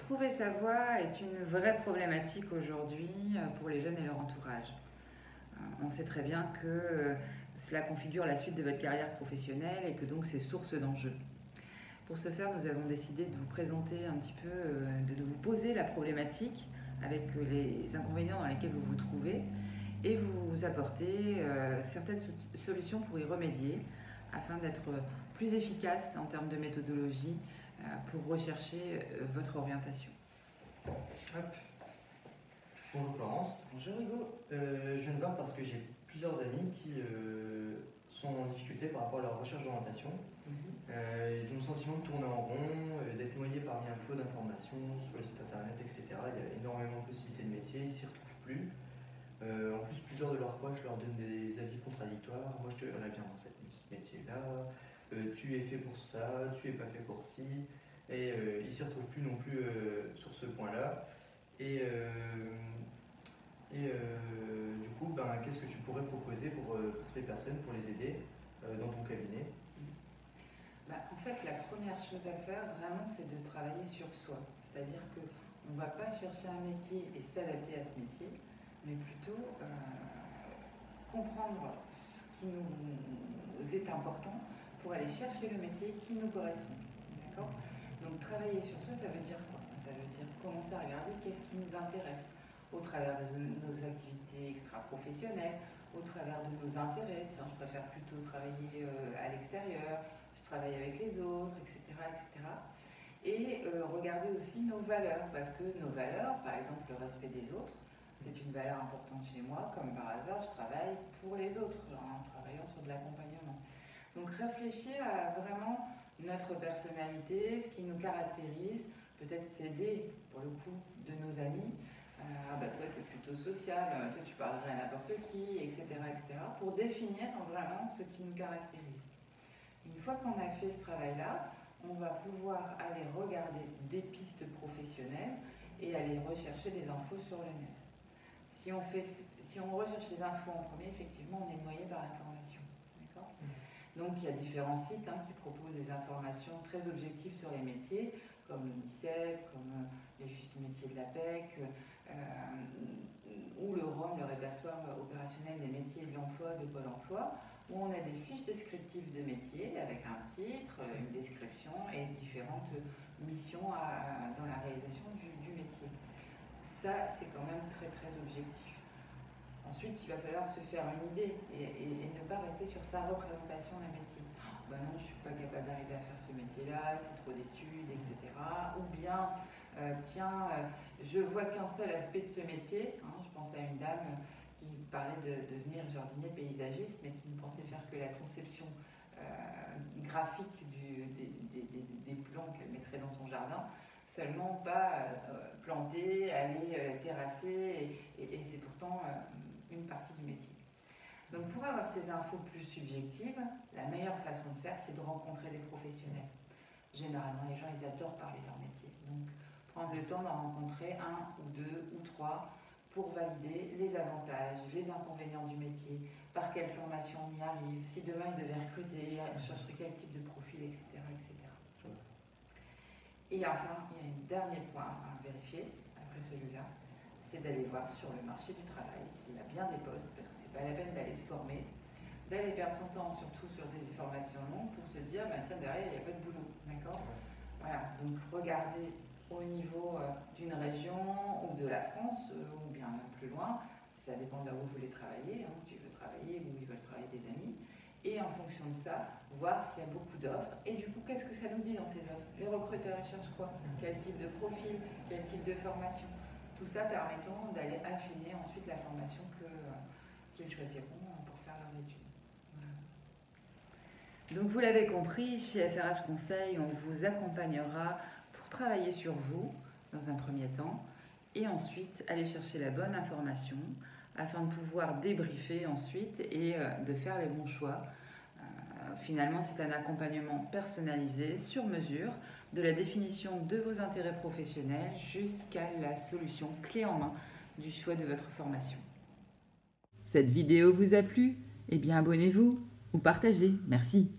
Trouver sa voie est une vraie problématique aujourd'hui pour les jeunes et leur entourage. On sait très bien que cela configure la suite de votre carrière professionnelle et que donc c'est source d'enjeux. Pour ce faire, nous avons décidé de vous présenter un petit peu, de vous poser la problématique avec les inconvénients dans lesquels vous vous trouvez et vous apporter certaines solutions pour y remédier afin d'être plus efficace en termes de méthodologie pour rechercher votre orientation. Hop. Bonjour Florence. Bonjour Hugo. Je viens de voir parce que j'ai plusieurs amis qui sont en difficulté par rapport à leur recherche d'orientation. Ils ont le sentiment de tourner en rond, d'être noyés parmi un flot d'informations sur les sites internet, etc. Il y a énormément de possibilités de métiers, ils ne s'y retrouvent plus. En plus, plusieurs de leurs proches leur donnent des avis contradictoires. Moi, je te verrais bien dans ce métier-là. Tu es fait pour ça, tu es pas fait pour ci. Et ils ne s'y retrouvent plus non plus sur ce point-là. Et du coup, qu'est-ce que tu pourrais proposer pour ces personnes, pour les aider dans ton cabinet? En fait, la première chose à faire, vraiment, c'est de travailler sur soi. C'est-à-dire qu'on ne va pas chercher un métier et s'adapter à ce métier, mais plutôt comprendre ce qui nous est important pour aller chercher le métier qui nous correspond. D'accord ? Donc travailler sur soi, ça veut dire quoi? Ça veut dire commencer à regarder qu'est-ce qui nous intéresse au travers de nos activités extra-professionnelles, au travers de nos intérêts. Tiens, je préfère plutôt travailler à l'extérieur, je travaille avec les autres, etc. etc. Et regarder aussi nos valeurs, parce que nos valeurs, par exemple le respect des autres, c'est une valeur importante chez moi. Comme par hasard, je travaille pour les autres, en travaillant sur de l'accompagnement. Donc réfléchir à vraiment notre personnalité, ce qui nous caractérise, peut-être s'aider pour le coup de nos amis. Toi tu es plutôt social, toi tu parlerais à n'importe qui, etc., etc. pour définir vraiment ce qui nous caractérise. Une fois qu'on a fait ce travail-là, on va pouvoir aller regarder des pistes professionnelles et aller rechercher des infos sur le net. Si on recherche les infos en premier, effectivement, on est noyé par l'information. D'accord ? Donc il y a différents sites qui proposent des informations très objectives sur les métiers, comme l'UNICEF, comme les fiches de métiers de l'APEC, ou le ROM, le répertoire opérationnel des métiers de l'emploi de Pôle emploi, où on a des fiches descriptives de métiers avec un titre, une description et différentes missions dans la réalisation du métier. Ça, c'est quand même très très objectif. Ensuite, il va falloir se faire une idée et ne pas rester sur sa représentation d'un métier. Non, je ne suis pas capable d'arriver à faire ce métier-là, c'est trop d'études, etc. Ou bien, je vois qu'un seul aspect de ce métier. Je pense à une dame qui parlait de devenir jardinier paysagiste, mais qui ne pensait faire que la conception graphique des plants qu'elle mettrait dans son jardin, seulement pas planter, aller terrasser, et c'est pourtant une partie du métier. Donc pour avoir ces infos plus subjectives, la meilleure façon de faire, c'est de rencontrer des professionnels. Généralement, les gens, ils adorent parler de leur métier. Donc prendre le temps d'en rencontrer un ou deux ou trois pour valider les avantages, les inconvénients du métier, par quelle formation on y arrive, si demain ils devaient recruter, chercherait quel type de profil, etc. etc. Et enfin, il y a un dernier point à vérifier, après celui-là, c'est d'aller voir sur le marché du travail s'il y a bien des postes, parce que c'est pas la peine d'aller se former, d'aller perdre son temps surtout sur des formations longues pour se dire, tiens, derrière, il n'y a pas de boulot, d'accord ? Voilà, donc regardez au niveau d'une région ou de la France, ou bien même plus loin, ça dépend de là où vous voulez travailler, tu veux travailler, où ils veulent travailler des amis, et en fonction de ça, voir s'il y a beaucoup d'offres, et du coup, qu'est-ce que ça nous dit dans ces offres? Les recruteurs, ils cherchent quoi? Quel type de profil? Quel type de formation? Tout ça permettant d'aller affiner ensuite la formation qu'ils choisiront pour faire leurs études. Voilà. Donc vous l'avez compris, chez FRH Conseil, on vous accompagnera pour travailler sur vous dans un premier temps et ensuite aller chercher la bonne information afin de pouvoir débriefer ensuite et de faire les bons choix. Finalement, c'est un accompagnement personnalisé, sur mesure, de la définition de vos intérêts professionnels jusqu'à la solution clé en main du choix de votre formation. Cette vidéo vous a plu? Eh bien, abonnez-vous ou partagez. Merci.